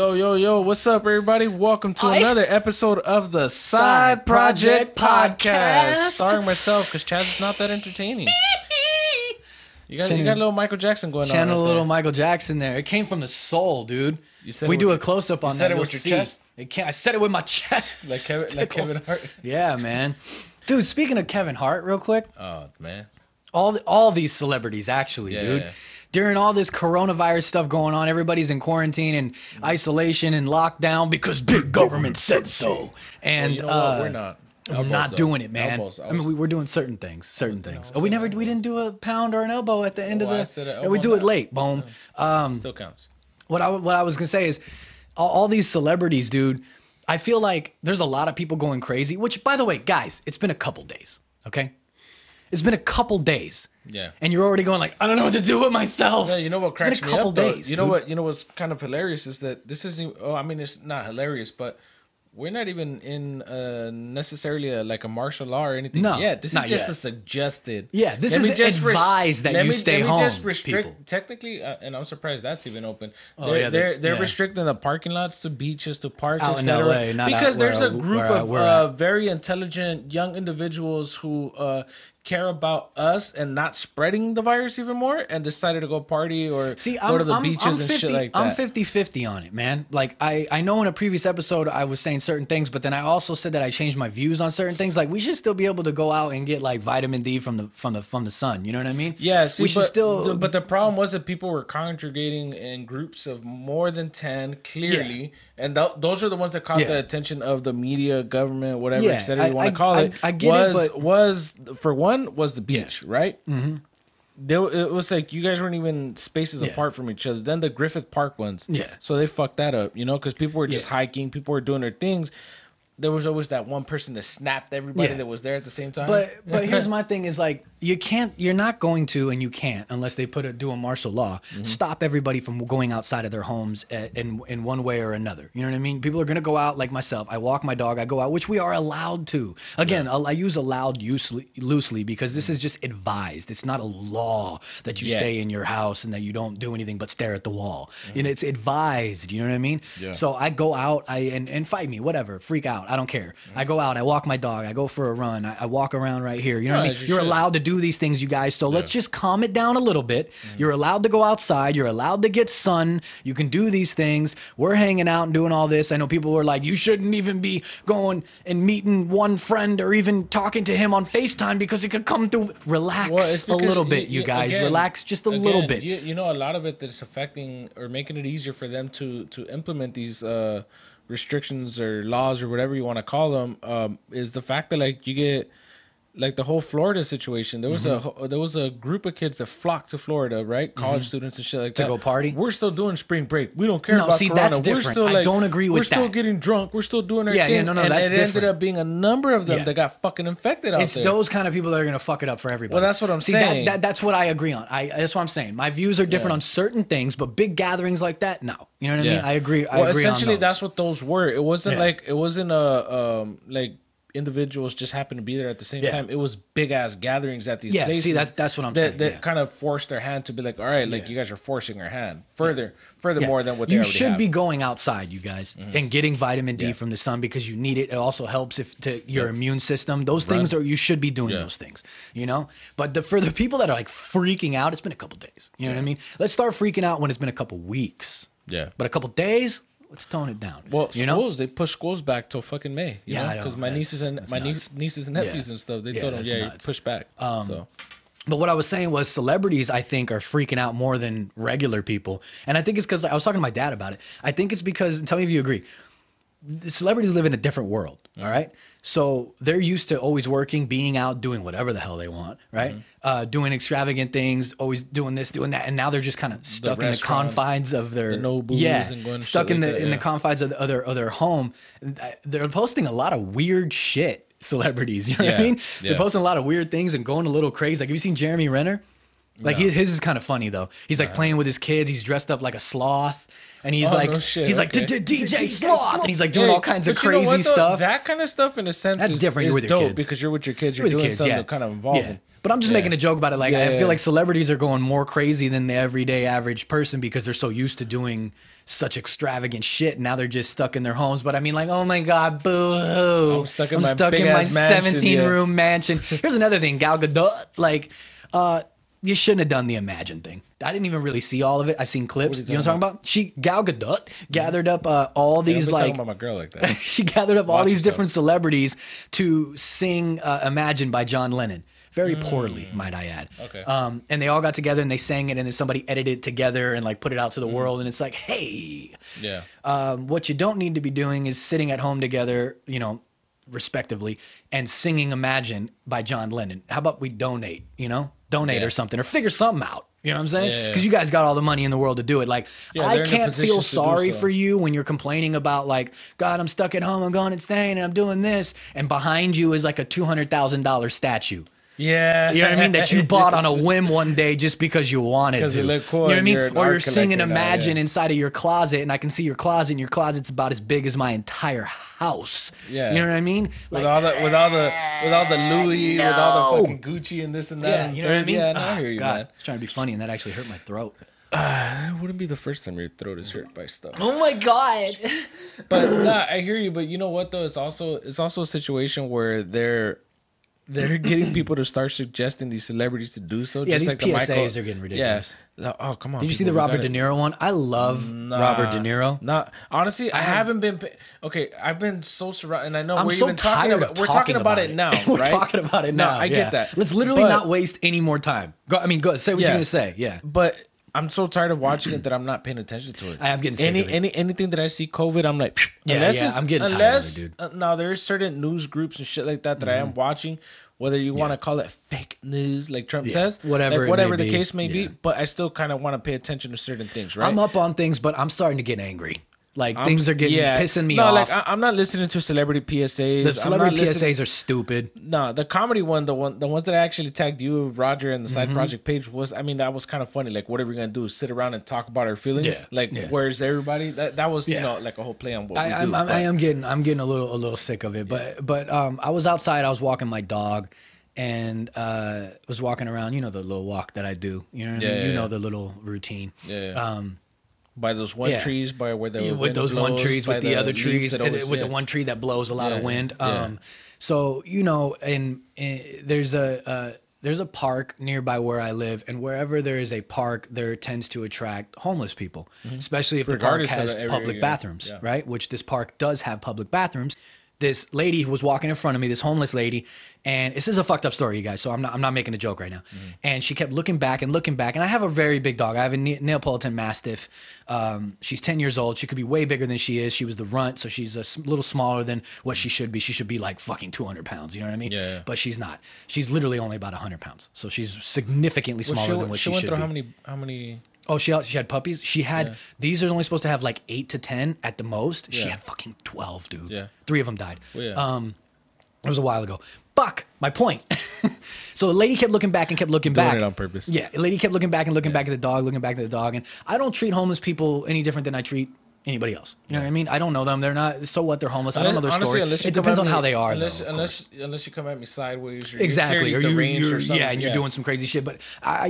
Yo, what's up, everybody? Welcome to another episode of the Side Project Podcast. Starring myself, because Chaz is not that entertaining. You got a little Michael Jackson going on. Channel a little Michael Jackson there. It came from the soul, dude. If we do a close-up on that, you'll see. You said it with your chest? I said it with my chest. Like Kevin Hart? Yeah, man. Dude, speaking of Kevin Hart, real quick. Oh, man. All these celebrities, actually, dude. Yeah. During all this coronavirus stuff going on, everybody's in quarantine and isolation and lockdown because big government said so. And you know what? We're not. We're not doing it, man. I mean, we're doing certain things. Oh, we didn't do a pound or an elbow at the end of the. We do it late. Boom. Still counts. What I was gonna say is, all these celebrities, dude. I feel like there's a lot of people going crazy. Which, by the way, guys, it's been a couple days. Okay, it's been a couple days. Yeah, and you're already going like, I don't know what to do with myself. Yeah, you know what cracks me up? Days, you know what's kind of hilarious is that this isn't. Oh, I mean, it's not hilarious, but we're not even in necessarily a martial law or anything yet. This is just a suggested. Yeah, this is advised that you stay home. Let me just restrict. People. Technically, and I'm surprised that's even open. They're restricting the parking lots to beaches, to parks, out etc. in LA, because there's a group of very intelligent young individuals who care about us and not spreading the virus even more, and decided to go party or go to the beaches and shit like that. I'm 50-50 on it, man. Like I know in a previous episode I was saying certain things, but then I also said that I changed my views on certain things. Like we should still be able to go out and get like vitamin D from the sun. You know what I mean? Yeah. See, but the problem was that people were congregating in groups of more than 10, clearly, and those are the ones that caught the attention of the media, government, whatever, etc. You want to call it. I get it, but was for one was the beach, right? Mm-hmm. It was like you guys weren't even spaces apart from each other. Then the Griffith Park ones, so they fucked that up, because people were just hiking, people were doing their things. There was always that one person that snapped everybody that was there at the same time. But here's my thing is like you're not going to, and you can't unless they do a martial law, stop everybody from going outside of their homes in one way or another. You know what I mean? People are gonna go out like myself. I walk my dog. I go out, which we are allowed to. Again, I use allowed loosely because this is just advised. It's not a law that you stay in your house and that you don't do anything but stare at the wall. And it's advised. You know what I mean? Yeah. So I go out, and fight me, whatever, freak out. I don't care. I go out. I walk my dog. I go for a run. I walk around right here. You know what I mean? You're allowed to do these things, you guys. So let's just calm it down a little bit. You're allowed to go outside. You're allowed to get sun. You can do these things. We're hanging out and doing all this. I know people were like, you shouldn't even be going and meeting one friend or even talking to him on FaceTime because it could come through. Relax a little bit, you guys. Again, relax just a little bit. You know, a lot of it that's affecting or making it easier for them to implement these restrictions or laws or whatever you want to call them is the fact that like you get like the whole Florida situation. There was a group of kids that flocked to Florida, right? College students and shit like that. To go party? We're still doing spring break. We don't care about Corona. That's different. We're still, I don't agree with that. We're still getting drunk. We're still doing our thing. Yeah, no, that's different. And it ended up being a number of them that got fucking infected out there. It's those kind of people that are going to fuck it up for everybody. Well, that's what I'm saying. That's what I agree on. That's what I'm saying. My views are different on certain things, but big gatherings like that, no. You know what I mean? I agree. Well, essentially, that's what those were. It wasn't like individuals just happened to be there at the same time. It was big ass gatherings at these places. See, that's what I'm saying. That kind of forced their hand to be like, all right, like you guys are forcing our hand furthermore than what they already have. You should be going outside, you guys, and getting vitamin D from the sun because you need it. It also helps to your immune system. Those things you should be doing those things, But for the people that are like freaking out, it's been a couple days. You know what I mean? Let's start freaking out when it's been a couple weeks. Yeah. But a couple days, let's tone it down. Well, they pushed schools back till fucking May. Because my nieces and nephews and stuff, they told them, you push back. But what I was saying was celebrities, I think, are freaking out more than regular people. And I think it's because I was talking to my dad about it. I think it's because, and tell me if you agree, the celebrities live in a different world, all right? So they're used to always working, being out, doing whatever the hell they want, right? Doing extravagant things, always doing this, doing that, and now they're just kind of stuck in the confines of their and going stuck in the confines of their home. They're posting a lot of weird shit. Celebrities, you know what I mean? They're posting a lot of weird things and going a little crazy. Like, have you seen Jeremy Renner? Like his is kind of funny though. He's like playing with his kids. He's dressed up like a sloth. And he's DJ Sloth, and he's like doing all kinds of crazy stuff. That kind of stuff, in a sense, that's different. You're with your dope kids because you're with your kids. You're doing something kind of involving. Yeah. But I'm just making a joke about it. Like I feel like celebrities are going more crazy than the everyday average person because they're so used to doing such extravagant shit. Now they're just stuck in their homes. But I mean, like, oh my God, boo-hoo. I'm stuck in my 17-room mansion. Here's another thing, Gal Gadot. Like, you shouldn't have done the Imagine thing. I didn't even really see all of it. I've seen clips. You know what I'm talking about? Gal Gadot gathered up all these talking about my girl like that. she gathered up all these different celebrities to sing Imagine by John Lennon. Very poorly, might I add. Okay. And they all got together and they sang it, and then somebody edited it together and like put it out to the world. And it's like, hey, what you don't need to be doing is sitting at home together, you know, respectively, and singing Imagine by John Lennon. How about we donate, you know, or something, or figure something out. You know what I'm saying? Because you guys got all the money in the world to do it. Like, I can't feel sorry for you when you're complaining about like, God, I'm stuck at home, I'm going insane, and I'm doing this. And behind you is like a $200,000 statue. Yeah. You know what I mean? That you bought on a whim one day just because you wanted to. Because it looked cool. You know what I mean? Or you're singing singing Imagine inside of your closet, and I can see your closet, and your closet's about as big as my entire house. Yeah. You know what I mean? Like, with all the Louis, with all the fucking Gucci and this and that. Yeah, you know what I mean? Yeah, I hear you, man. I was trying to be funny, and that actually hurt my throat. It wouldn't be the first time your throat is hurt by stuff. Oh my God. But nah, I hear you. But you know what though? It's also a situation where they're getting people to start suggesting these celebrities to do so. Yeah, just these like PSAs are getting ridiculous. Yeah. Oh, come on. Did you see the Robert De Niro one? I love Robert De Niro. Honestly, I haven't been. Okay, I've been so surrounded, and I know we're so tired of talking about it now. We're right? talking about it now. I get that. Let's literally not waste any more time. Go say what you're gonna say. Yeah, but I'm so tired of watching it that I'm not paying attention to it. I am getting sick of it. Anything that I see COVID, I'm like, I'm getting tired of it, dude. Now there's certain news groups and shit like that I am watching, whether you want to call it fake news, like Trump says, whatever the case may be. But I still kind of want to pay attention to certain things, right? I'm up on things, but I'm starting to get angry. Like things are getting pissing me off. Like I'm not listening to celebrity PSAs. The celebrity PSAs are stupid. No, the comedy one, the ones that I actually tagged you, Roger, and the side project page was. I mean, that was kind of funny. Like, what are we gonna do? Sit around and talk about our feelings? Where's everybody? That was you know like a whole play on what we do. I'm getting a little sick of it. But I was outside. I was walking my dog. And was walking around. You know the little walk that I do. You know what I mean? You know the little routine. By those one trees, by where the with those one trees, with the other trees, always, with the one tree that blows a lot of wind. So you know, and there's a park nearby where I live, and wherever there is a park, there tends to attract homeless people, especially if the park has public bathrooms, right? Which this park does have public bathrooms. This lady who was walking in front of me, this homeless lady, and this is a fucked up story, you guys. So I'm not making a joke right now. And she kept looking back, and I have a very big dog. I have a Neapolitan Mastiff. She's 10 years old. She could be way bigger than she is. She was the runt, so she's a little smaller than what she should be. She should be like fucking 200 pounds. You know what I mean? Yeah. But she's not. She's literally only about 100 pounds. So she's significantly smaller than what she should be. How many? Oh, she had puppies. She had these are only supposed to have like 8 to 10 at the most. She had fucking 12, dude. Yeah. 3 of them died. It was a while ago. Fuck, my point. So the lady kept looking back and kept looking back. Doing it on purpose. Yeah, the lady kept looking back and looking back at the dog, looking back at the dog. And I don't treat homeless people any different than I treat anybody else. You know what I mean? I don't know them. They're not. So what? They're homeless. I don't know their story. It depends on how they are. Unless you come at me sideways. Or exactly. Or you're and you're doing some crazy shit. But I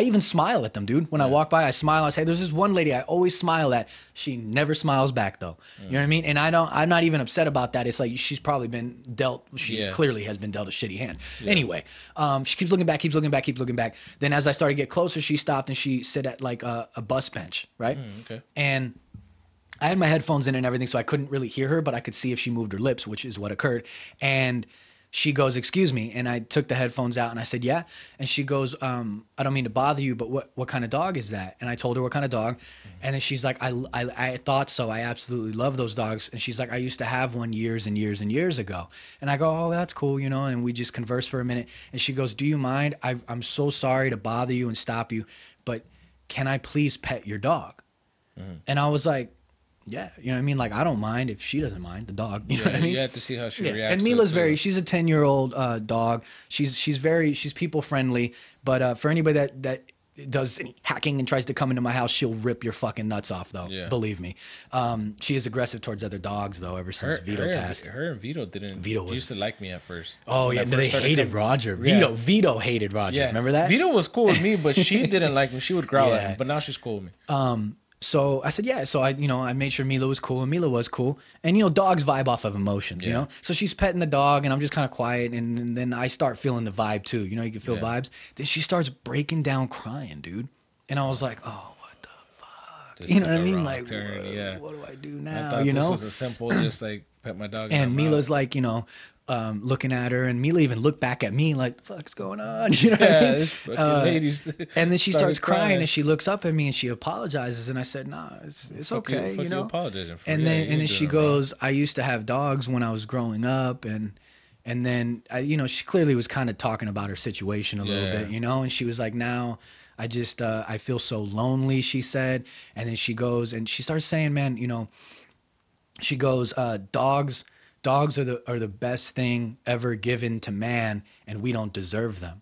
even smile at them, dude. When I walk by, I smile. I say, "There's this one lady I always smile at. She never smiles back though. You know what I mean? And I'm not even upset about that. It's like she's probably been dealt. She clearly has been dealt a shitty hand. Anyway, she keeps looking back. Then as I started to get closer, she stopped and she sit at like a bus bench, right? Okay. And I had my headphones in and everything, so I couldn't really hear her, but I could see if she moved her lips, which is what occurred. And she goes, "Excuse me." And I took the headphones out and I said, "Yeah." And she goes, "I don't mean to bother you, but what kind of dog is that?" And I told her what kind of dog. And then she's like, I thought so. I absolutely love those dogs. And she's like, "I used to have one years and years and years ago." And I go, "Oh, that's cool, you know." And we just converse for a minute. And she goes, "Do you mind? I'm so sorry to bother you and stop you, but can I please pet your dog?" And I was like, yeah, you know what I mean? Like, I don't mind if she doesn't mind, the dog. You know what I mean? You have to see how she reacts. And Mila's she's a 10-year-old dog. She's people friendly. But for anybody that does any hacking and tries to come into my house, she'll rip your fucking nuts off, though. Yeah. Believe me. She is aggressive towards other dogs, though, ever since Vito passed. Her and Vito used to like me at first. Oh, yeah. They hated Roger. Vito hated Roger. Yeah. Remember that? Vito was cool with me, but she didn't like me. She would growl at me. But now she's cool with me. So I said, yeah. So I made sure Mila was cool, and Mila was cool. And, dogs vibe off of emotions, you know? So she's petting the dog, and I'm just kind of quiet. And then I start feeling the vibe too. You know, you can feel vibes. Then she starts breaking down crying, dude. And I was like, oh, what the fuck? Just You know took what I a mean? wrong Like, turn, what do I do I now? thought You this know? was a simple, just like pet my dog. And Mila's like, looking at her, and Mila even looked back at me like, the fuck's going on? You know what I mean? this fucking lady's And then she starts started crying, and she looks up at me and she apologizes. And I said, nah, it's okay, Fuck you know? apologizing for. And Yeah, then you and then doing she it wrong. goes, I used to have dogs when I was growing up, and then she clearly was kind of talking about her situation a little bit, and she was like, now I just I feel so lonely, she said. And then she goes and she starts saying, man, she goes, dogs are the best thing ever given to man, and we don't deserve them.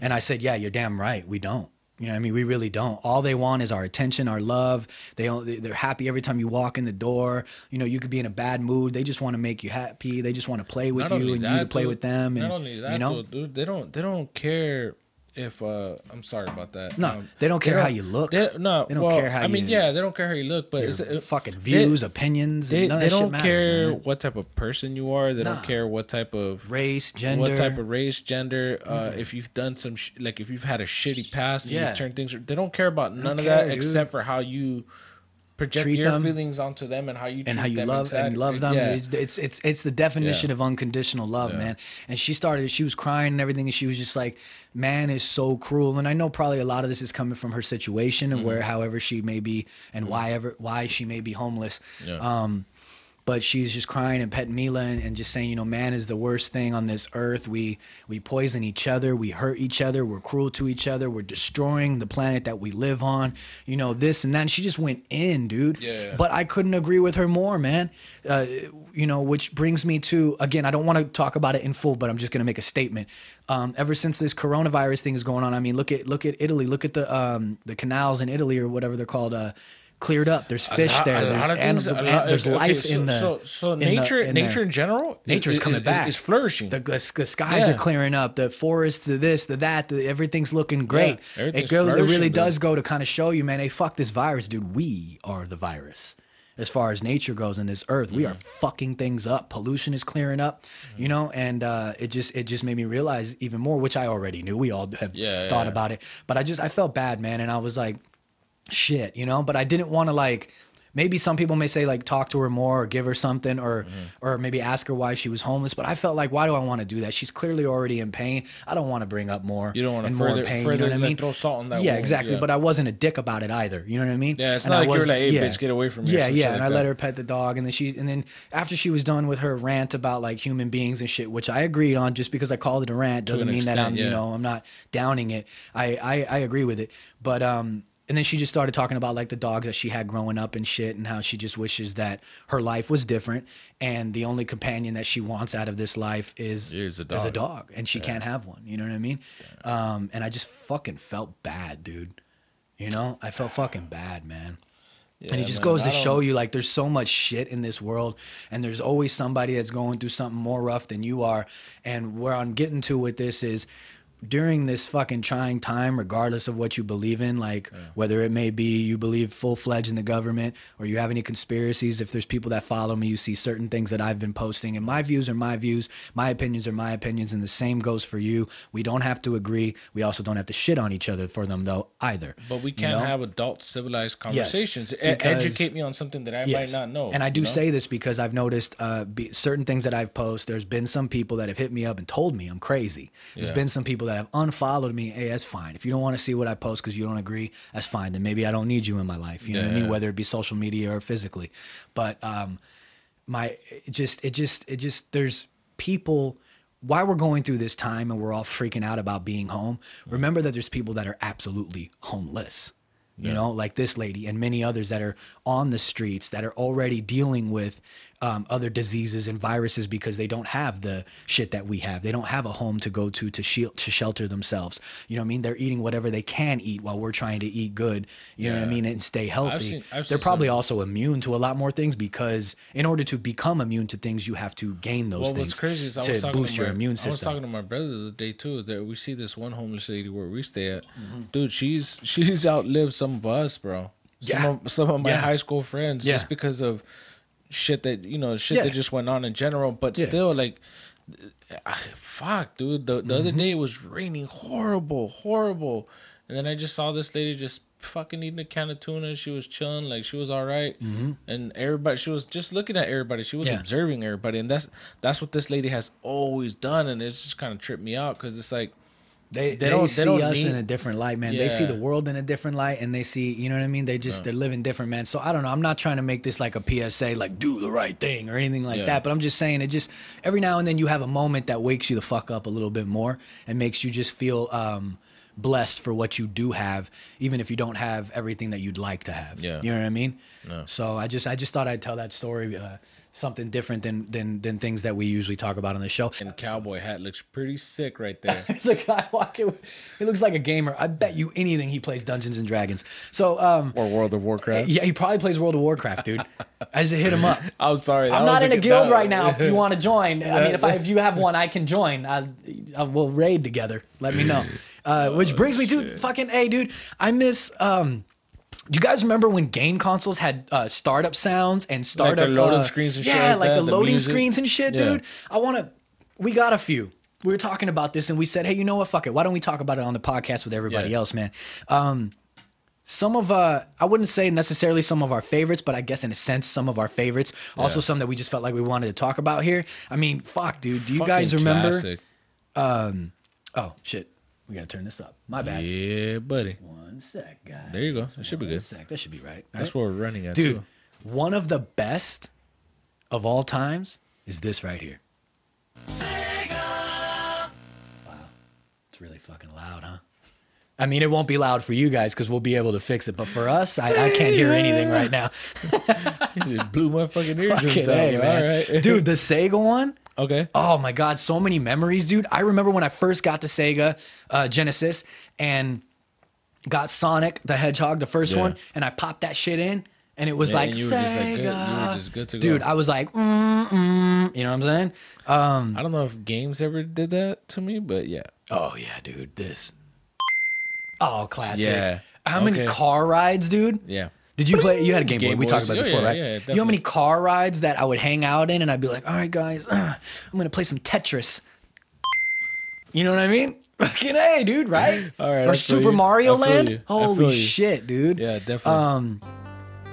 And I said, yeah, you're damn right, we don't. You know what I mean? We really don't. All they want is our attention, our love. They're happy every time you walk in the door. You could be in a bad mood. They just want to make you happy. They just want to play with you, and you to play with them. And not only that, though, dude, they don't care if I'm sorry about that. No, they don't care how you look. They don't care how. I mean, you, yeah, they don't care how you look, but it's fucking views, opinions. They none of that don't shit matters, care man. what type of person you are. They don't care what type of race, gender. what type of race, gender. If you've done some like if you've had a shitty past, and you've turned things. They don't care about none of that, dude. Except for how you project treat your them, feelings onto them and how you treat and how you them love them. Yeah. It's the definition of unconditional love, man. And she was crying and everything, and she was just like, man is so cruel. And I know probably a lot of this is coming from her situation and however she may be, and why she may be homeless. But she's just crying and petting Mila and just saying, man is the worst thing on this earth. We poison each other. We hurt each other. We're cruel to each other. We're destroying the planet that we live on. This and that. And she just went in, dude. Yeah. But I couldn't agree with her more, man. Which brings me to, again, I don't want to talk about it in full, but I'm just going to make a statement. Ever since this coronavirus thing is going on, I mean, look at Italy. Look at the canals in Italy, or whatever they're called, cleared up. There's fish there. There's life in the. So nature in general, nature is coming back. Is flourishing. The skies are clearing up. The forests, the that, everything's looking great. It really does go to kind of show you, man. Hey, fuck this virus, dude. We are the virus. As far as nature goes in this earth, we are fucking things up. Pollution is clearing up, and it just made me realize even more, which I already knew. We all have thought about it, but I felt bad, man, and I was like, shit, but I didn't want to maybe some people may say talk to her more or give her something or maybe ask her why she was homeless, but I felt like, why do I want to do that? She's clearly already in pain. I don't want to bring up more. You don't want to more pain, further you know what I mean? throw salt on that yeah, wound. Exactly. Yeah. But I wasn't a dick about it either. You know what I mean? Yeah, it's not like you were like, hey, bitch, get away from me. Yeah. And I let her pet the dog, and then after she was done with her rant about human beings and shit, which I agreed on, just because I called it a rant doesn't mean that I'm not downing it. I agree with it, but and then she just started talking about the dogs that she had growing up and shit, and how she just wishes that her life was different, and the only companion that she wants out of this life is a dog, and she can't have one. You know what I mean? And I just fucking felt bad, dude. I felt fucking bad, man. Yeah, and it just goes to show you, there's so much shit in this world, and there's always somebody that's going through something more rough than you are. And where I'm getting to with this is, during this fucking trying time, regardless of what you believe in, whether it may be you believe full-fledged in the government or you have any conspiracies, if there's people that follow me, you see certain things that I've been posting, and my views are my views, my opinions are my opinions, and the same goes for you. We don't have to agree. We also don't have to shit on each other for them, though, either. But we can have adult, civilized conversations. Yes, educate me on something that I might not know. And I do say this because I've noticed certain things that I've posted. There's been some people that have hit me up and told me I'm crazy. There's been some people that have unfollowed me. Hey, that's fine. If you don't want to see what I post because you don't agree, that's fine. Then maybe I don't need you in my life. You know what I mean? Whether it be social media or physically. But there's people. Why we're going through this time and we're all freaking out about being home. Remember that there's people that are absolutely homeless. You know, like this lady and many others that are on the streets that are already dealing with other diseases and viruses because they don't have the shit that we have. They don't have a home to go to shelter themselves. You know what I mean? They're eating whatever they can eat while we're trying to eat good, you know what I mean, and stay healthy. They're probably also immune to a lot more things, because in order to become immune to things, you have to gain those things. What's crazy is to boost your immune system. I was talking to my brother the other day too, that we see this one homeless lady where we stay at. Dude, she's outlived some of us, bro. Some of my Yeah. high school friends Yeah. just because of shit that Yeah. that just went on in general. But Yeah. still, like, fuck, dude. The other day it was raining horrible, and then I just saw this lady just fucking eating a can of tuna. She was chilling, like she was all right. And everybody, she was just looking at everybody. She was observing everybody, and that's what this lady has always done. And it's just kind of tripped me out because it's like. They don't see us in a different light, man. They see Yeah. the world in a different light, and they see, you know what I mean? They're living different, man. So I don't know. I'm not trying to make this like a PSA, like do the right thing or anything like that. But I'm just saying, it just every now and then you have a moment that wakes you the fuck up a little bit more and makes you just feel blessed for what you do have, even if you don't have everything that you'd like to have. Yeah. You know what I mean? No. So I just thought I'd tell that story. Something different than things that we usually talk about on the show. And cowboy hat looks pretty sick right there. There's a guy walking. He looks like a gamer. I bet you anything he plays Dungeons and Dragons. So, Or World of Warcraft. yeah, he probably plays World of Warcraft, dude. I just hit him up. I'm sorry. I'm not in a guild right now. If you want to join, I mean, if you have one, I can join. I will raid together. Let me know. Which brings me to fucking dude. I miss. Do you guys remember when game consoles had startup sounds and startup Like the loading screens and shit Yeah, like like that, the the loading music? screens and shit, Yeah. dude. We got a few. We were talking about this and we said, hey, you know what? Fuck it. Why don't we talk about it on the podcast with everybody else, man? Some of I wouldn't say necessarily some of our favorites, but I guess in a sense some of our favorites. Also some that we just felt like we wanted to talk about here. I mean, fuck, dude. Do you guys remember? Classic. Oh shit. We gotta turn this up. My bad. Yeah, buddy. One sec, guys. There you go. That should be One good. sec. That should be right. That's what we're running at, Dude, too. one of the best of all times is this right here. Wow. It's really fucking loud, huh? I mean, it won't be loud for you guys because we'll be able to fix it. But for us, I can't hear anything right now. You just blew my fucking eardrums Fucking out. A, man. All right. Dude, the Sega one. Okay. Oh my God, so many memories, dude. I remember when I first got the Sega Genesis and got Sonic the Hedgehog, the first one, and I popped that shit in, and it was like, and you were Sega. just like good. You were just good to go. Dude, I was like, you know what I'm saying? I don't know if games ever did that to me, but yeah. Oh yeah, dude, this. Oh, classic. Yeah. How many Okay. car rides, dude? Yeah. Did you play? You had a Game Boy. Game We talked Boys. about it Oh, before, yeah, right? yeah, You know how definitely. many car rides that I would hang out in, and I'd be like, "All right, guys, I'm gonna play some Tetris." You know what I mean? Fucking A, dude, right? All right, Or I feel Super you. Mario I feel Land. you. I feel Holy you. shit, dude. Yeah, definitely.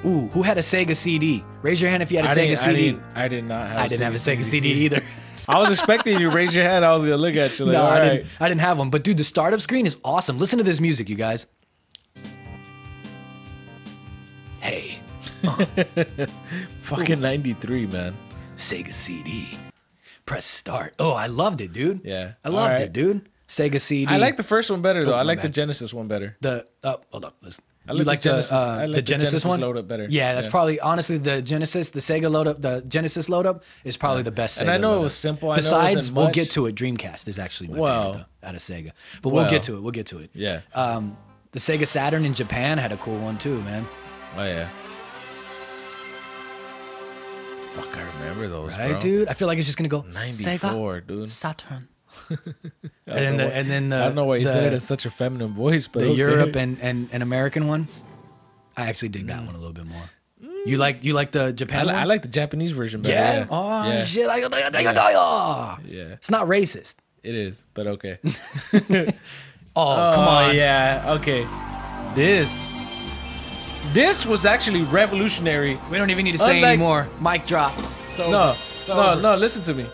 Ooh, who had a Sega CD? Raise your hand if you had a Sega CD. I did not have I didn't have a Sega CD either. I was expecting you to raise your hand. I was going to look at you like, No, all I right. didn't. I didn't have one. But dude, the startup screen is awesome. Listen to this music, you guys. Hey, Fucking 93, man. Sega CD. Press start. Oh, I loved it, dude. Yeah. I loved All right. it, dude. Sega CD. I like the first one better, though. Oh, I my like the bad. Genesis one better. hold up. I You like the Genesis. I like the the Genesis Genesis one load up better. Yeah, that's Yeah. probably honestly the Genesis, the Sega load up, the Genesis load up is probably the best. Sega And I know it load was up. simple. I know it Besides, wasn't we'll much. get to it. Dreamcast is actually my Well. favorite though, out of Sega. But we'll Well. get to it. We'll get to it. Yeah. The Sega Saturn in Japan had a cool one too, man. Oh, yeah. Fuck, I remember those, Right, bro. dude? I feel like it's just gonna go 94, Sega dude. Saturn. I And then I don't know why you said the- it in such a feminine voice, but the okay. Europe and American one. I actually dig that one a little bit more. You like the Japan one? I like the Japanese version better. Yeah. Yeah. Oh yeah. shit! Yeah. It's not racist. It is, but okay. Oh, come on. Yeah. Okay. This was actually revolutionary. We don't even need to say Unlike- anymore. Mic drop. No. Listen to me.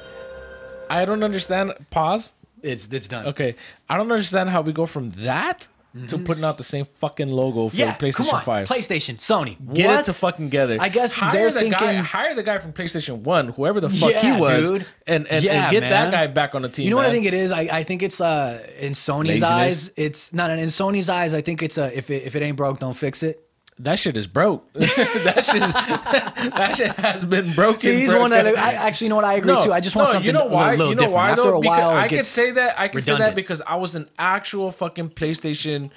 I don't understand. Pause. It's done. Okay. I don't understand how we go from that to putting out the same fucking logo for Yeah, PlayStation come on. 5. PlayStation, Sony. Get what? it to fucking together. I guess hire they're the thinking. hire the guy from PlayStation 1, whoever the fuck Yeah, he was, dude. and Yeah, get man. that guy back on the team. You know what I man. think it is? I think it's in Sony's Laziness? eyes. It's not in Sony's eyes. I think it's if it ain't broke, don't fix it. That shit is broke. that shit has been broken. See, he's for- one that I actually, you know what, I agree too. I just want something you know why? a little You know different. why After though? a Because while, I it could gets say that. I could say that redundant. because I was an actual fucking PlayStation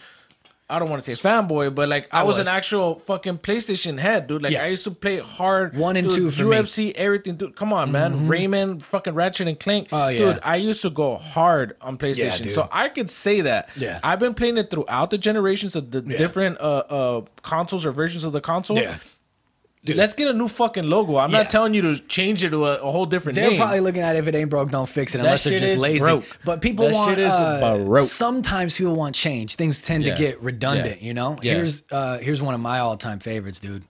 I don't want to say fanboy, but like I was an actual fucking PlayStation head, dude. Like I used to play hard 1 and 2 for UFC, me. everything, dude. Come on, man. Rayman, fucking Ratchet and Clank. Oh, yeah. Dude, I used to go hard on PlayStation. dude. So I could say that. Yeah. I've been playing it throughout the generations of the different consoles or versions of the console. Yeah. Dude. Let's get a new fucking logo. I'm not telling you to change it to a whole different name. They're probably looking at if it ain't broke, don't fix it, unless they're just lazy. Broke. But people that want. Shit is broke. Sometimes people want change. Things tend to get redundant. You know. Yeah. Here's one of my all-time favorites, dude.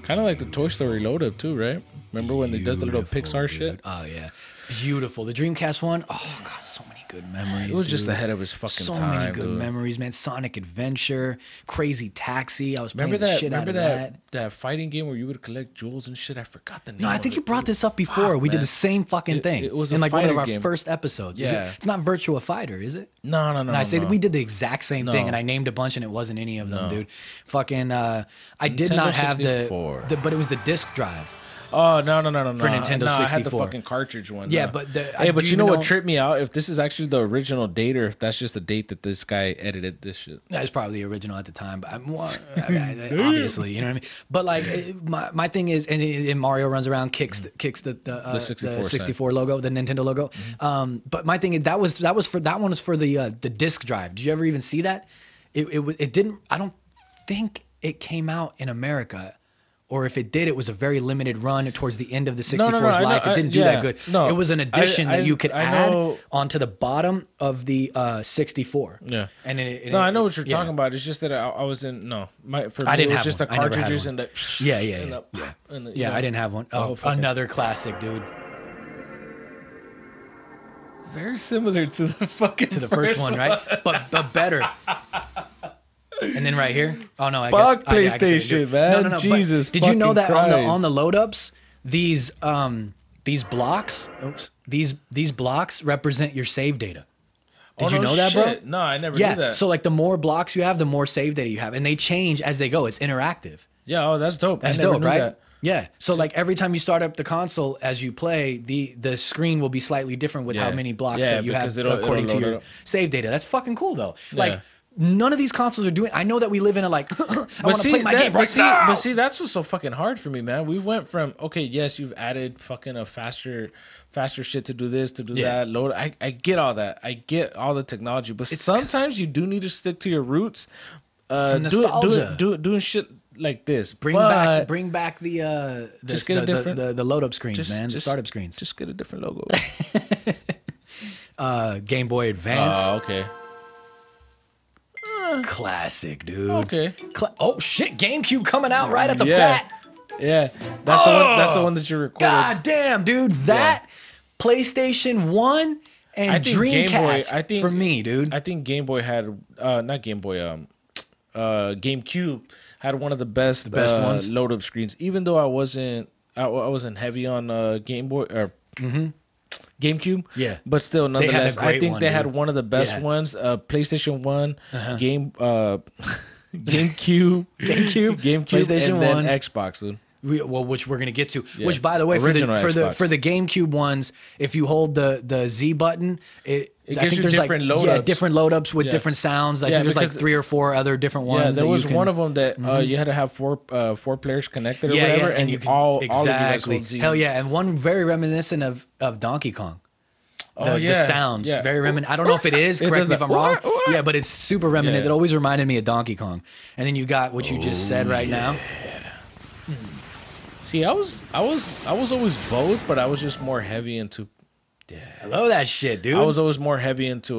Kind of like the Toy Story load up too, right? Remember when they does the little Pixar shit? Oh yeah, beautiful. The Dreamcast one. Oh god, so many good memories. It was dude. just ahead of his fucking so time. So many good dude. memories, man. Sonic Adventure, Crazy Taxi. I was playing remember the that. shit Remember out of that fighting game where you would collect jewels and shit. I forgot the name. No, I think you brought this up before. Fuck, we did man. the same fucking thing. It was in like one of our game. first episodes. Yeah, it's not Virtua Fighter, is it? No. I say that we did the exact same No. thing, and I named a bunch, and it wasn't any of them, dude. Fucking, I did Nintendo not have 64. but it was the disc drive. Oh no! For Nintendo 64. I had the fucking cartridge one. Yeah, no. but but you know what tripped me out? If this is actually the original date, or if that's just the date that this guy edited this shit. That's probably the original at the time, but obviously, you know what I mean. But like, my thing is, and Mario runs around, kicks the 64 logo, the Nintendo logo. But my thing is that one was for the disc drive. Did you ever even see that? It didn't. I don't think it came out in America. Or if it did, it was a very limited run towards the end of the 64's life. It didn't do that good. No, it was an addition that you could add know, onto the bottom of the 64. Yeah. And I know what you're talking about. It's just that I was in for me, I didn't it was have just one. the cartridges and the Yeah, I didn't have one. Oh, another classic, dude. Very similar to the fucking to the first one, right? But better. And then right here, oh no, fuck PlayStation, man. No, Jesus, did you know that Christ. on the load ups, these blocks, these blocks represent your save data. Did you know that, bro? No, I never knew that. So like the more blocks you have, the more save data you have, and they change as they go. It's interactive. Yeah, oh, that's dope. That's dope, right? That. Yeah. So like every time you start up the console as you play, the screen will be slightly different with how many blocks that you have according to your save data. That's fucking cool though. Like none of these consoles are doing. I know that we live in a like. I want to play my game right now. But see, that's what's so fucking hard for me, man. We went from yes, you've added fucking a faster shit to do this, to do that. Load. I get all that. I get all the technology, but sometimes you do need to stick to your roots. Doing shit like this. Bring back the just get a different the load up screens, man. The startup screens. Just get a different logo. Game Boy Advance. Oh, okay. Classic, dude. Okay. Oh shit, GameCube coming out right at the bat. Yeah, that's the one. That's the one that you recorded. God damn, dude, that PlayStation 1 and Dreamcast. For me, dude. I think Game Boy had not Game Boy. GameCube had one of the best ones load up screens. Even though I wasn't heavy on Game Boy or. GameCube, but still, nonetheless, I think they had one of the best ones. PlayStation 1, GameCube, PlayStation and 1, then Xbox, dude. Which we're gonna get to. Which, by the way, for the GameCube ones, if you hold the Z button, I think there's different load-ups. Different load ups with different sounds. Like there's like 3 or 4 other different ones. Yeah, there was one of them that you had to have four players connected or whatever, and you all of you guys hold Z. Hell yeah, and one very reminiscent of Donkey Kong. The sounds very reminiscent. I don't know if it is. Correct me if I'm wrong. Yeah, but it's super reminiscent. It always reminded me of Donkey Kong. And then you got what you just said right now. See, I was always both, but I was just more heavy into. Yeah, I love that shit, dude. I was always more heavy into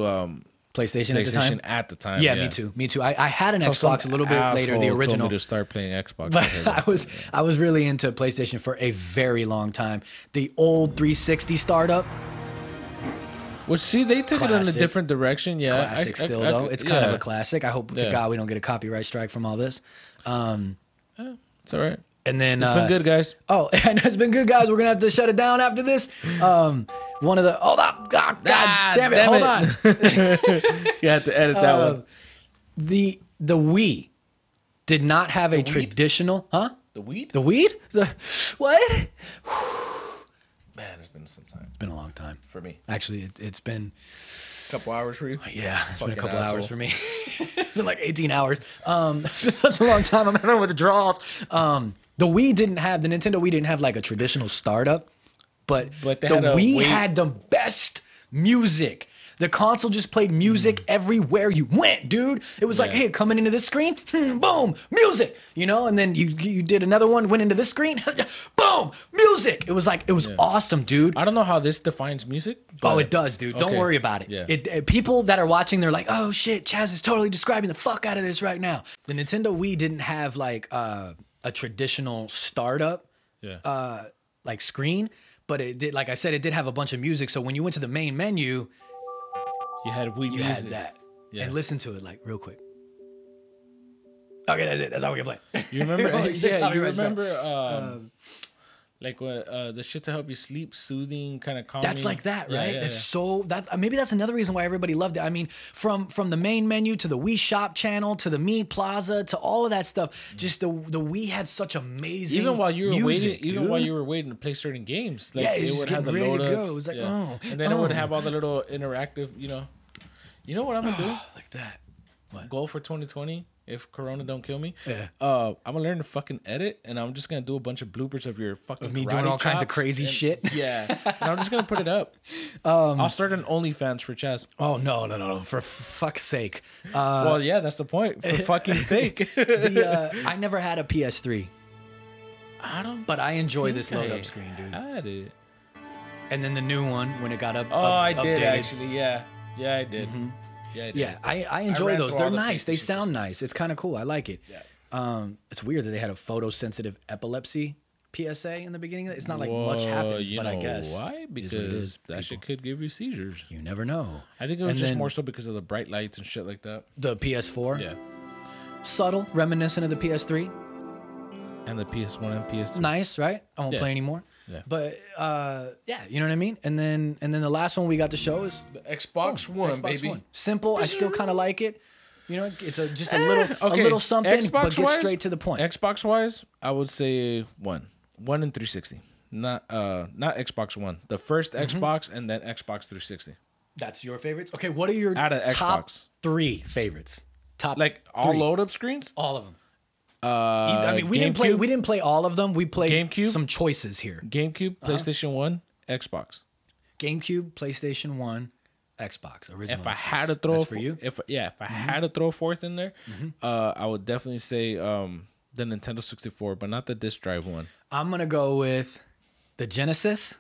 PlayStation at the time. Yeah, me too. I had an Xbox a little bit later, the original. Told me to start playing Xbox. But I was really into PlayStation for a very long time. The old 360 startup. Well, see, they took it in a different direction. Yeah, classic still though. It's kind of a classic. I hope to God we don't get a copyright strike from all this. It's all right. And then it's been good, guys. Oh, and it's been good, guys. We're gonna have to shut it down after this. One of the hold on, God damn it, hold on. You have to edit that one. The Wii did not have a traditional, huh? The weed? The weed? What? Man, it's been some time. It's been a long time for me. Actually, it's been a couple hours for you. Yeah, it's been a couple hours for me. It's been like 18 hours. It's been such a long time. I'm having with the draws. The Nintendo Wii didn't have like a traditional startup, but the Wii had the best music. The console just played music everywhere you went, dude. It was like, hey, coming into this screen, boom, music, you know? And then you did another one, went into this screen, boom, music. It was awesome, dude. I don't know how this defines music. Oh, it does, dude. Don't worry about it. Yeah. People that are watching, they're like, oh, shit, Chaz is totally describing the fuck out of this right now. The Nintendo Wii didn't have like a traditional startup like screen, but it did, like I said, it did have a bunch of music. So when you went to the main menu, you had Wii music. Had that. Yeah. And listen to it like real quick. Okay, that's it. That's how we can play. You remember? Yeah, you remember like what the shit to help you sleep, soothing, kind of calming. That's like that, right? So maybe that's another reason why everybody loved it. I mean, from the main menu to the Wii Shop channel to the Mi Plaza to all of that stuff, just the Wii had such amazing even while you were music, waiting, while you were waiting to play certain games, like it would have the ready to go. It was like, and then it would have all the little interactive, you know what I'm gonna do? Like that. What? Goal for 2020. If Corona don't kill me, I'm gonna learn to fucking edit, and I'm just gonna do a bunch of bloopers of your fucking me doing all kinds of crazy shit. Yeah, and I'm just gonna put it up. I'll start an OnlyFans for Chaz. Oh no! For fuck's sake. Well, yeah, that's the point. For fucking sake. I never had a PS3. But I enjoy this load up screen, dude. I had it. And then the new one when it got I did actually. Yeah, I did. Mm-hmm. Yeah, I enjoy those. They're nice. They sound nice. It's kind of cool. I like it. Yeah. It's weird that they had a photosensitive epilepsy PSA in the beginning. It's not like much happens, but I guess. Why? Because that shit could give you seizures. You never know. I think it was just more so because of the bright lights and shit like that. The PS4? Yeah. Subtle, reminiscent of the PS3. And the PS1 and PS2. Nice, right? I won't play anymore. Yeah. But you know what I mean? And then the last one we got to show is the Xbox One, baby. One. Simple. I still kind of like it. You know, it's just a little something, Xbox but get straight to the point. Xbox wise, I would say one in 360. Not Xbox One. The first Xbox and then Xbox 360. That's your favorites? Okay, what are your top 3 favorites? Top like all load up screens? All of them. I mean, we didn't play all of them. We played GameCube? Some choices here. GameCube, PlayStation 1, Xbox. GameCube, PlayStation 1, Xbox. Original. If I had to throw for you, if I had to throw a fourth in there, I would definitely say the Nintendo 64, but not the disc drive one. I'm gonna go with the Genesis,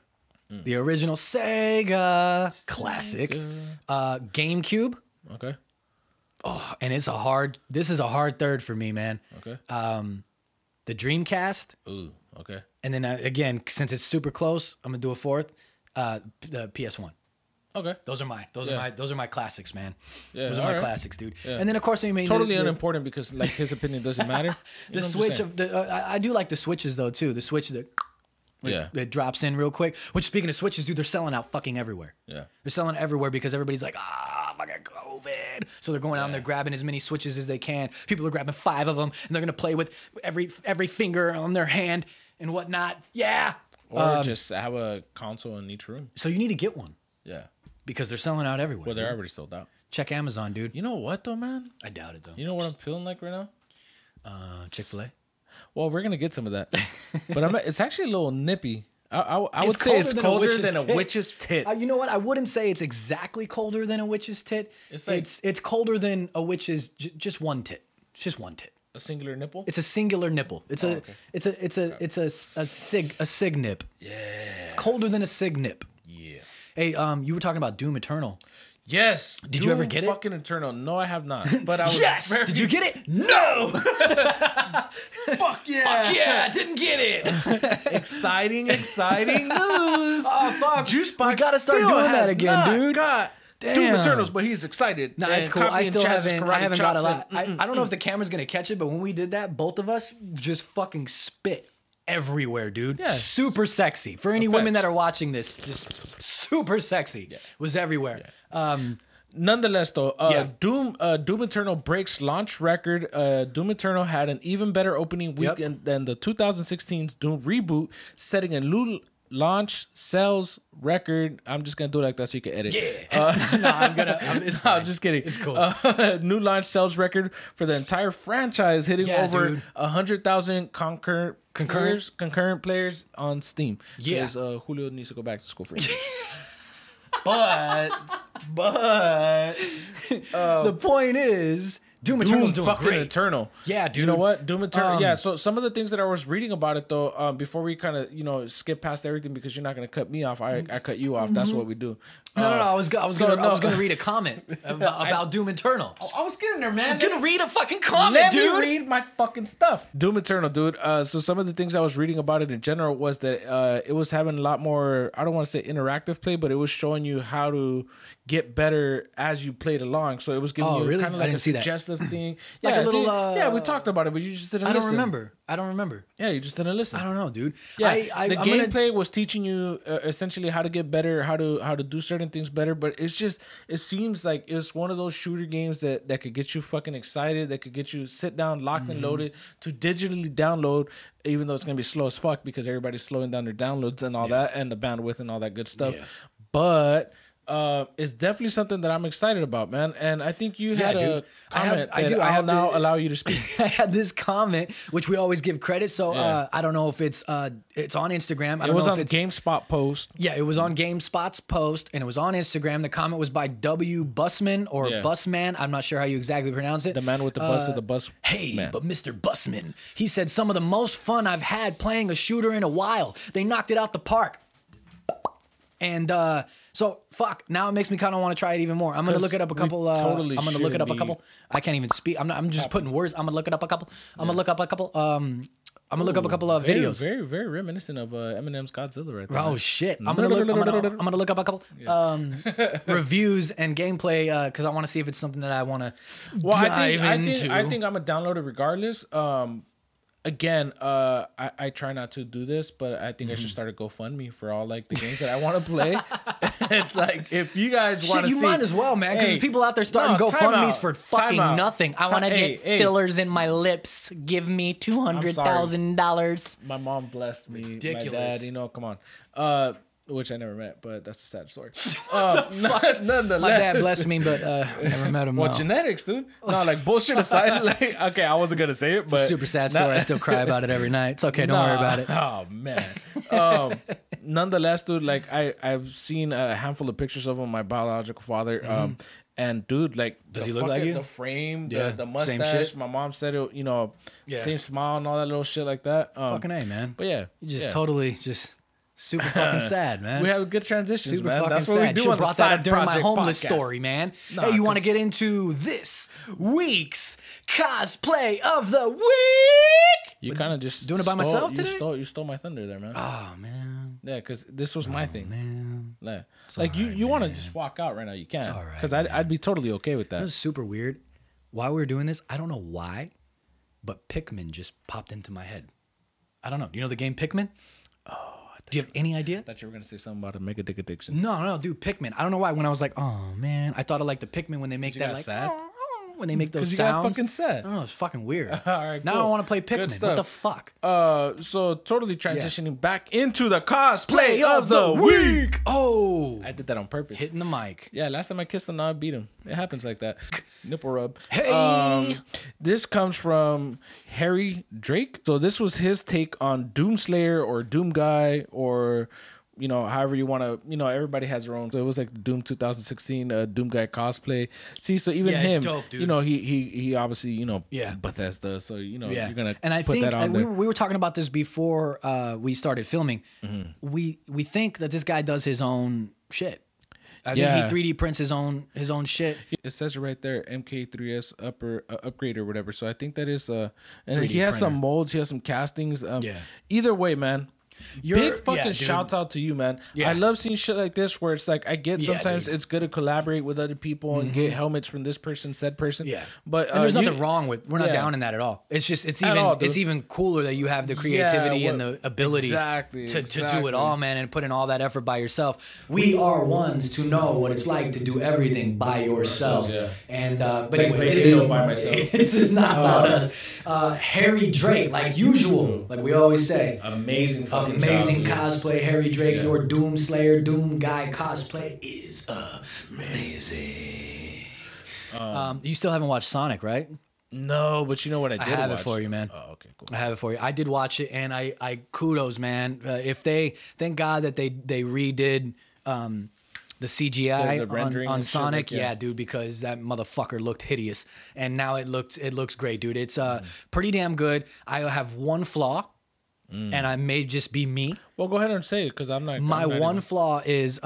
the original Sega classic, GameCube. Okay. Oh, and this is a hard third for me, man. Okay. The Dreamcast. Ooh, okay. And then again, since it's super close, I'm gonna do a fourth. The PS1. Okay. Those are my classics, man. Yeah, those are my classics, dude. Yeah. And then of course, I mean, totally unimportant because like his opinion doesn't matter. The Switch I do like the Switches though too. The Switch that drops in real quick. Which speaking of Switches, dude, they're selling out fucking everywhere. Yeah. They're selling everywhere because everybody's like, fucking COVID. So they're going out and they're grabbing as many Switches as they can. People are grabbing 5 of them and they're gonna play with every finger on their hand and whatnot. Yeah. Or just have a console in each room. So you need to get one. Yeah. Because they're selling out everywhere. Well, they're already sold out. Check Amazon, dude. You know what though, man? I doubt it though. You know what I'm feeling like right now? Chick-fil-A. Well, we're gonna get some of that, but it's actually a little nippy. I would say it's colder than a witch's tit. You know what? I wouldn't say it's exactly colder than a witch's tit. It's like it's colder than a witch's just one tit. It's just one tit. A singular nipple. It's a singular nipple. It's a sig nip. Yeah. It's colder than a sig nip. Yeah. Hey, you were talking about Doom Eternal. Yes. Did you ever get it? Fucking Eternal. No, I have not. But I was yes. Did you get it? No. Fuck yeah. Fuck yeah. I didn't get it. exciting news. Oh fuck. Juicebox. We gotta start doing that again, dude. God. Damn. Doom Eternals, but he's excited. No, it's cool. I still haven't got a lot. I don't know if the camera's gonna catch it, but when we did that, both of us just fucking spit everywhere, dude. Yeah. Super sexy. For any women that are watching this, just super sexy. Yeah. Was everywhere. Yeah. Nonetheless, though, Doom Eternal breaks launch record. Doom Eternal had an even better opening weekend than the 2016's Doom reboot, setting a launch sales record. I'm just gonna do it like that so you can edit. Yeah. No, it's fine. I'm just kidding. It's cool. New launch sales record for the entire franchise, hitting over 100,000 concurrent players on Steam. Yeah. Because Julio needs to go back to school for English. But the point is, Doom Eternal's doing fucking great. Eternal. Yeah, dude. You know what? Doom Eternal. Yeah, so some of the things that I was reading about it, though, before we kind of, skip past everything because you're not going to cut me off. I cut you off. That's what we do. No. I was gonna read a comment about Doom Eternal. I was getting there, man. I was gonna read a fucking comment, Let dude. me read my fucking stuff. Doom Eternal, dude. So some of the things I was reading about it in general was that it was having a lot more, I don't want to say interactive play, but it was showing you how to get better as you played along. So it was giving you kind of like a suggestive thing. Like a little... yeah, we talked about it, but you just didn't listen. I don't remember. Yeah, you just didn't listen. I don't know, dude. Yeah, the gameplay was teaching you essentially how to get better, how to do certain things better, but it seems like it's one of those shooter games that could get you fucking excited, that could get you sit down, locked and loaded to digitally download, even though it's gonna be slow as fuck because everybody's slowing down their downloads and all that, and the bandwidth and all that good stuff. Yeah. But it's definitely something that I'm excited about, man. And I think you had a comment I'll now allow you to speak. I had this comment, which we always give credit. So I don't know if it's on Instagram. It was on GameSpot post. Yeah, it was on GameSpot's post, and it was on Instagram. The comment was by W. Busman or Busman. I'm not sure how you exactly pronounce it. The man with the bus or the bus. Hey, man. But Mr. Busman, he said, some of the most fun I've had playing a shooter in a while. They knocked it out the park. And so fuck. Now it makes me kind of want to try it even more. I'm gonna look it up a couple. I'm gonna look it up a couple. I can't even speak. I'm just putting words. I'm gonna look it up a couple. I'm gonna look up a couple. I'm gonna look up a couple of videos. Very, very reminiscent of Eminem's Godzilla, right there. Oh shit! I'm gonna look up a couple reviews and gameplay because I want to see if it's something that I want to dive into. I think I'm gonna download it regardless. Again, I try not to do this, but I think I should start a GoFundMe for all like the games that I want to play. It's like if you guys want to, you might as well, man, because there's people out there starting GoFundMes for fucking nothing. I want to get fillers in my lips. Give me $200,000. My mom blessed me. Ridiculous. My dad, come on. Which I never met, but that's a sad story. Nonetheless, my dad blessed me, but never met him. Well, genetics, dude. No, like bullshit aside, like okay, I wasn't gonna say it, but it's a super sad story. I still cry about it every night. It's okay, don't worry about it. Oh man. Nonetheless, dude, like I've seen a handful of pictures of him, my biological father. And dude, like, does he look like you? The frame, the mustache. My mom said it, same smile and all that little shit like that. Fucking A, man. But yeah, you just totally just. Super fucking sad, man. We have a good transition, man. Fucking That's what sad. we do on the brought that side up during my homeless podcast. story, man. Hey, you want to get into this week's cosplay of the week? You kind of just doing it by myself today? You stole my thunder there, man. Oh man. Yeah, because this was my thing, man. Yeah. Like you want to just walk out right now, you can. Because I'd be totally okay with that. It was super weird. While we were doing this, I don't know why, but Pikmin just popped into my head. I don't know. Do you know the game Pikmin? Oh. Do you have any idea? I thought you were going to say something about a mega dick addiction. No, dude, Pikmin. I don't know why. When I was like, oh, man. I thought of like the Pikmin when they make that like, sad? When they make those sounds. Because you got fucking sad. I don't know. It's fucking weird. All right, now cool. I want to play Pikmin. What the fuck? So totally transitioning back into the cosplay of the week. Oh. I did that on purpose. Hitting the mic. Yeah, last time I kissed him, now I beat him. It happens like that. Nipple rub. Hey. This comes from Harry Drake. So this was his take on Doomslayer or Doom Guy or... however you want to, everybody has their own. So it was like Doom 2016 Doom Guy cosplay. See, so even him, it's dope, dude. He obviously, Bethesda. So, you're going to put that on there. We were talking about this before we started filming. Mm-hmm. We think that this guy does his own shit. I think he 3D prints his own shit. It says it right there, MK3S upgrade or whatever. So I think that is, and he has some molds, he has some castings. Either way, man. Big fucking shouts out to you, man. I love seeing shit like this where it's like I get sometimes it's good to collaborate with other people and get helmets from this person, said person. Yeah, but and there's nothing wrong with. We're not down in that at all. It's just it's even cooler that you have the creativity and the ability to do it all, man, and put in all that effort by yourself. We are ones to know what it's like to do everything by yourself. And but anyway, by myself. This is not about us. Harry Drake, like usual, like we always say. Amazing fucking Amazing job, cosplay, Harry Drake. Yeah. Your Doom Slayer, Doom Guy cosplay is amazing. You still haven't watched Sonic, right? No, but you know what I did I have watch? it for you, man. Oh, okay, cool. I have it for you. I did watch it, and I kudos, man. If they, thank God that they redid the CGI The rendering on and shit, Sonic, like, yeah. yeah, dude, because that motherfucker looked hideous, and now it looks great, dude. It's pretty damn good. I have one flaw, and I may just be me. Well, go ahead and say it because I'm not. My I'm not one even- flaw is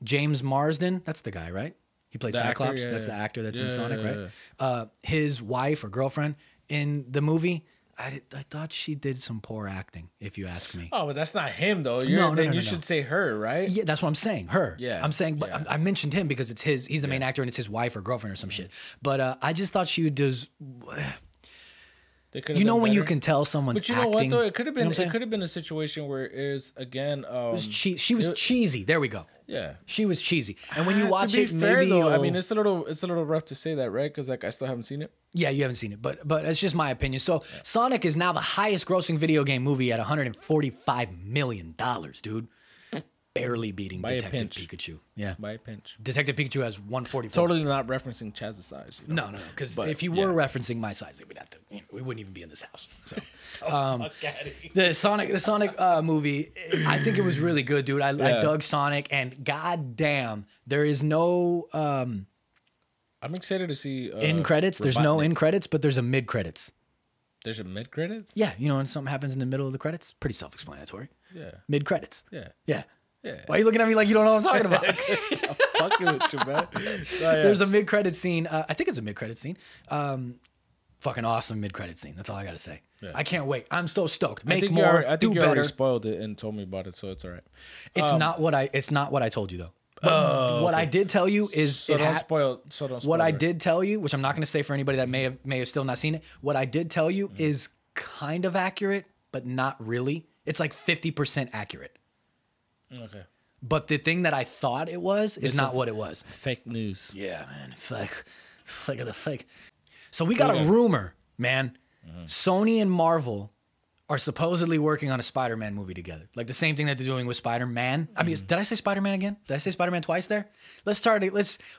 James Marsden. That's the guy, right? He played The actor, Cyclops. yeah, That's yeah. the actor that's in Yeah, Sonic, yeah, right? His wife or girlfriend in the movie. I thought she did some poor acting, if you ask me. Oh, but that's not him though. No, Then no, you no. should say her, right? Yeah, that's what I'm saying. Her. Yeah, I'm saying, but yeah. I mentioned him because it's his. He's the main actor, and it's his wife or girlfriend or some shit. But I just thought she would just. They could've You know done when you better. can tell someone's But you know acting. what though? It could have been. You know what I'm It could have been a situation where is again. She was cheesy. There we go. Yeah. She was cheesy. And when you watch to be it, fair, maybe though, I you'll- mean, it's a little rough to say that, right? Because like I still haven't seen it. Yeah, you haven't seen it, but it's just my opinion. So Sonic is now the highest grossing video game movie at $145 million, dude. Barely beating By a Detective pinch. Pikachu. Yeah. By a pinch. Detective Pikachu has 144. Totally not referencing Chaz's size. You know? No. Because But, if you were referencing my size, we'd have to. We wouldn't even be in this house. So the Sonic movie, I think it was really good, dude. I dug Sonic, and goddamn, there is no I'm excited to see in credits. There's no Robotnik. in credits, but there's a mid credits. There's a mid credits. Yeah, you know when something happens in the middle of the credits, pretty self-explanatory. Yeah. Mid credits. Yeah. Yeah. Yeah. Why are you looking at me like you don't know what I'm talking about? I'm fucking with you, man. So, yeah. There's a mid-credit scene. I think it's a mid-credit scene. Fucking awesome mid-credit scene. That's all I gotta say. Yeah. I can't wait. I'm so stoked. I Make think more. I Do think you better. already spoiled it and told me about it, so it's all right. It's not what I. It's not what I told you though. But what I did tell you is So don't spoil. So don't spoil. What I it. did tell you, which I'm not going to say for anybody that may have still not seen it. What I did tell you is kind of accurate, but not really. It's like 50% accurate. Okay. But the thing that I thought it was is not what it was. Fake news. Yeah, man. It's like the fake. So we got Okay. a rumor, man. Sony and Marvel are supposedly working on a Spider-Man movie together. Like the same thing that they're doing with Spider-Man. I mean, did I say Spider-Man again? Did I say Spider-Man twice there? Let's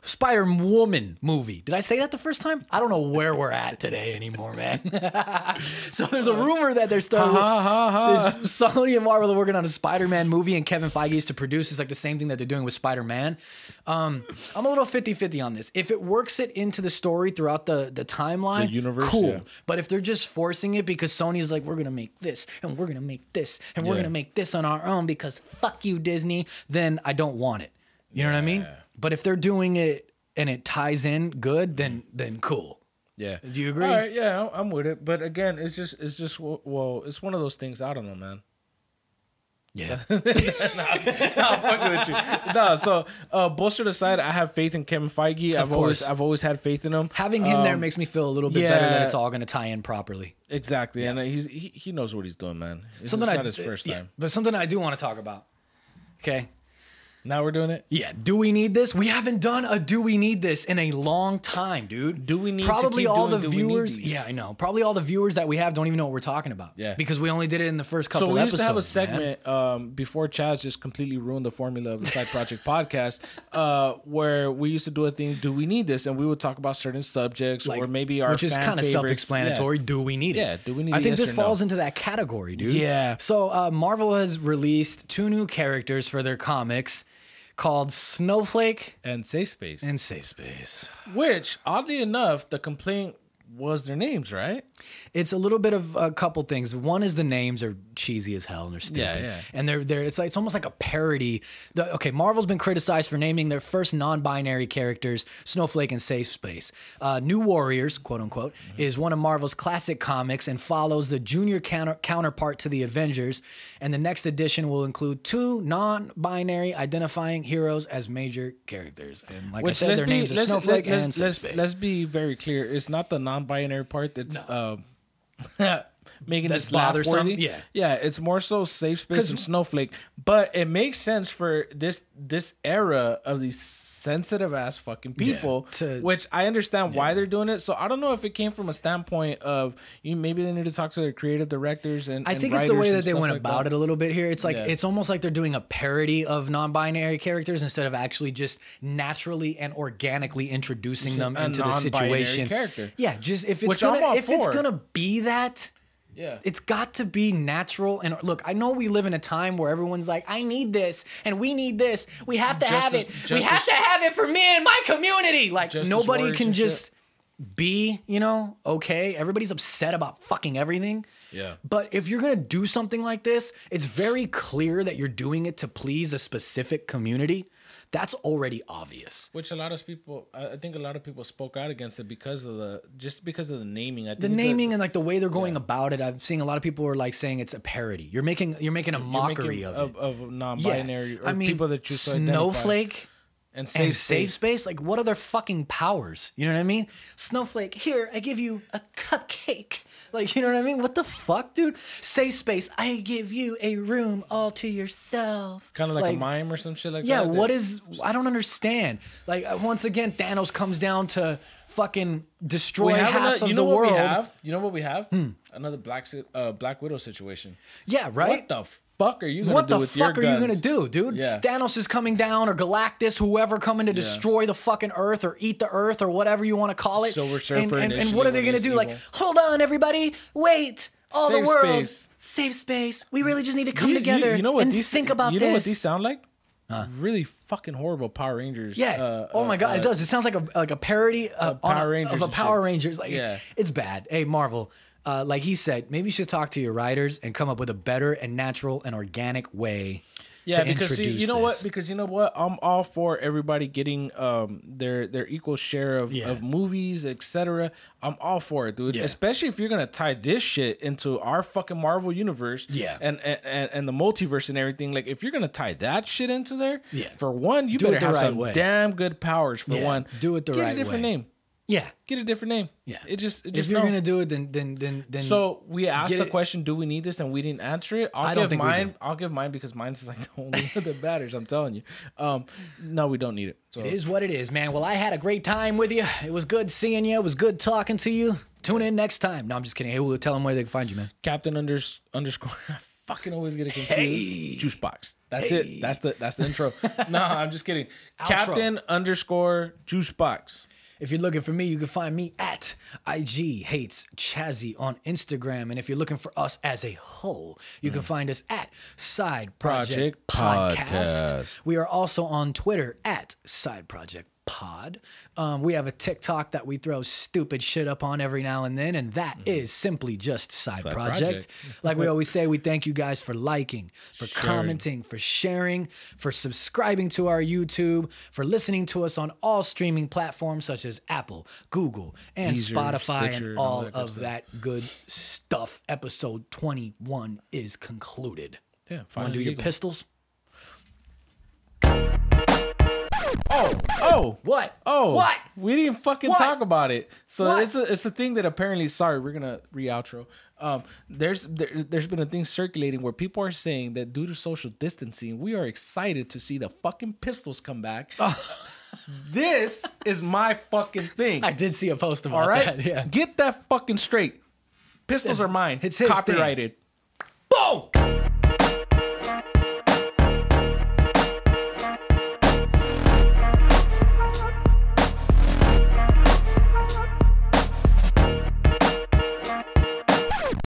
Spider-Woman movie. Did I say that the first time? I don't know where we're at today anymore, man. So there's a rumor that they're starting this Sony and Marvel are working on a Spider-Man movie and Kevin Feige is to produce. It's like the same thing that they're doing with Spider-Man. I'm a little 50-50 on this. If it works it into the story throughout the timeline, The universe, cool. yeah. But if they're just forcing it because Sony's like, we're going to make this and we're going to make this and we're Yeah. going to make this on our own because fuck you, Disney, then I don't want it. You know what I mean? Yeah. But if they're doing it and it ties in good, then cool. Yeah. Do you agree? All right. Yeah, I'm with it. But again, it's just well, it's one of those things. I don't know, man. Yeah. No, I'm fucking with you. No, so bullshit aside, I have faith in Kevin Feige. Of course. I've always had faith in him. Having him there makes me feel a little bit better that yeah. it's all going to tie in properly. Exactly, and he knows what he's doing, man. It's Something not his first time. But something I do want to talk about. Okay. Now we're doing it. Yeah. Do we need this? We haven't done a do we need this in a long time, dude. Do we need to probably keep all doing the do we need viewers? these? Yeah, I know. Probably all the viewers that we have don't even know what we're talking about. Yeah. Because we only did it in the first couple So we used episodes. to have a man. segment before Chaz just completely ruined the formula of the Side Project podcast, where we used to do a thing. Do we need this? And we would talk about certain subjects, or maybe our which is fan kind of favorites. self-explanatory. Do we need it? Yeah, do we need I it, think yes this or no? falls into that category, dude. Yeah. So Marvel has released 2 new characters for their comics called Snowflake And Safespace. and Safespace. Which, oddly enough, the complaint was their names, right? It's a little bit of a couple things. One is the names are cheesy as hell and they're stupid. Yeah. And they're it's almost like a parody. Marvel's been criticized for naming their first non-binary characters Snowflake and Safespace. New Warriors, quote unquote, is one of Marvel's classic comics and follows the junior counterpart to the Avengers. And the next edition will include 2 non-binary identifying heroes as major characters. And like I said, their names are Snowflake and Safespace. Let's be very clear. It's not the non-binary part that's making That's this bothersome. bothersome? Yeah. It's more so Safe Space and Snowflake. But it makes sense for this era of these sensitive ass fucking people, Yeah, which I understand why they're doing it. So I don't know if it came from a standpoint of maybe they need to talk to their creative directors and I think and it's the way writers that they and went stuff like about that. it a little bit here. It's like Yeah. it's almost like they're doing a parody of non-binary characters instead of actually just naturally and organically introducing them a into the non-binary situation. character. Yeah, just if it's Which I'm all gonna for. be that. Yeah. It's got to be natural. And look, I know we live in a time where everyone's like, I need this and we need this. We have to have it. We have to have it for me and my community. Like Justice nobody warriors can and just shit. be, okay. Everybody's upset about fucking everything. Yeah. But if you're going to do something like this, it's very clear that you're doing it to please a specific community. That's already obvious. Which a lot of people, I think a lot of people spoke out against it because of the naming. I think The naming and like the way they're going about it, I'm seeing a lot of people are like saying it's a parody. You're making a mockery of it. of non-binary or people that choose to identify. Snowflake and safe safe space. Like, what are their fucking powers? You know what I mean? Snowflake, here, I give you a cupcake. Like, you know what I mean? What the fuck, dude? Safe space, I give you a room all to yourself. Kind of like a mime or some shit like that. Yeah, I don't understand. Like, once again, Thanos comes down to fucking destroy half of the world. You know what we have? Another Black Widow situation. Yeah, right? What the fuck are you gonna do with your guns? What the fuck are you gonna do, dude? Yeah. Thanos is coming down, or Galactus, whoever coming to destroy the fucking Earth or eat the Earth or whatever you want to call it. Silver Surfer and what are they gonna do? evil. Like, hold on, everybody, wait, all Safe the world, space. safe space. We really just need to come These- together you know what and these, think about you this. know what these sound like? Really fucking horrible Power Rangers. Yeah. Oh my god, it does. It sounds like a parody of Power Rangers of a and Power shit. Rangers. Like, Yeah. it's bad. Hey, Marvel. Like he said, maybe you should talk to your writers and come up with a better and natural and organic way. Yeah, to because introduce you know what? this. Because you know what? I'm all for everybody getting their equal share of movies, etc. I'm all for it, dude. Yeah. Especially if you're gonna tie this shit into our fucking Marvel universe, Yeah. and the multiverse and everything. Like, if you're gonna tie that shit into there, Yeah. for one, you Do it better the have right some way. damn good powers. For Yeah, one, do it the Get right a different way. name. Yeah. Get a different name. Yeah. It just If you're gonna do it, then. So we asked get the it- question, do we need this? And we didn't answer it. I don't think we do. I'll give mine because mine's like the only one that matters. I'm telling you. No, we don't need it. So It is what it is, man. Well, I had a great time with you. It was good seeing you. It was good talking to you. Tune in next time. No, I'm just kidding. Hey, we'll tell them where they can find you, man. Captain underscore. I fucking always get it confused. Hey. Juice box. That's Hey. it. That's the intro. No, I'm just kidding. Outro. Captain underscore juice box. If you're looking for me, you can find me at IG Hates Chazzy on Instagram. And if you're looking for us as a whole, you can find us at Side Project Project Podcast. Podcast. We are also on Twitter at Side Project Pod. We have a TikTok that we throw stupid shit up on every now and then, and that is simply just Side Project. Project. Like we always say, we thank you guys for liking, for Sharing. commenting, for sharing, for subscribing to our YouTube, for listening to us on all streaming platforms such as Apple, Google, and Deezer, Spotify, Stitcher, and and all all that good of stuff. that good stuff. Episode 21 is concluded. Yeah. Want to finally do your legal. pistols? Oh. What? Oh, What? We didn't fucking What? talk about it. So What? it's a thing that apparently. Sorry, we're gonna re-outro. There's been a thing circulating where people are saying that due to social distancing, we are excited to see the fucking pistols come back. This is my fucking thing. I did see a post about All right, that. Yeah. get that fucking straight. Pistols are mine. It's his thing. Copyrighted. Boom!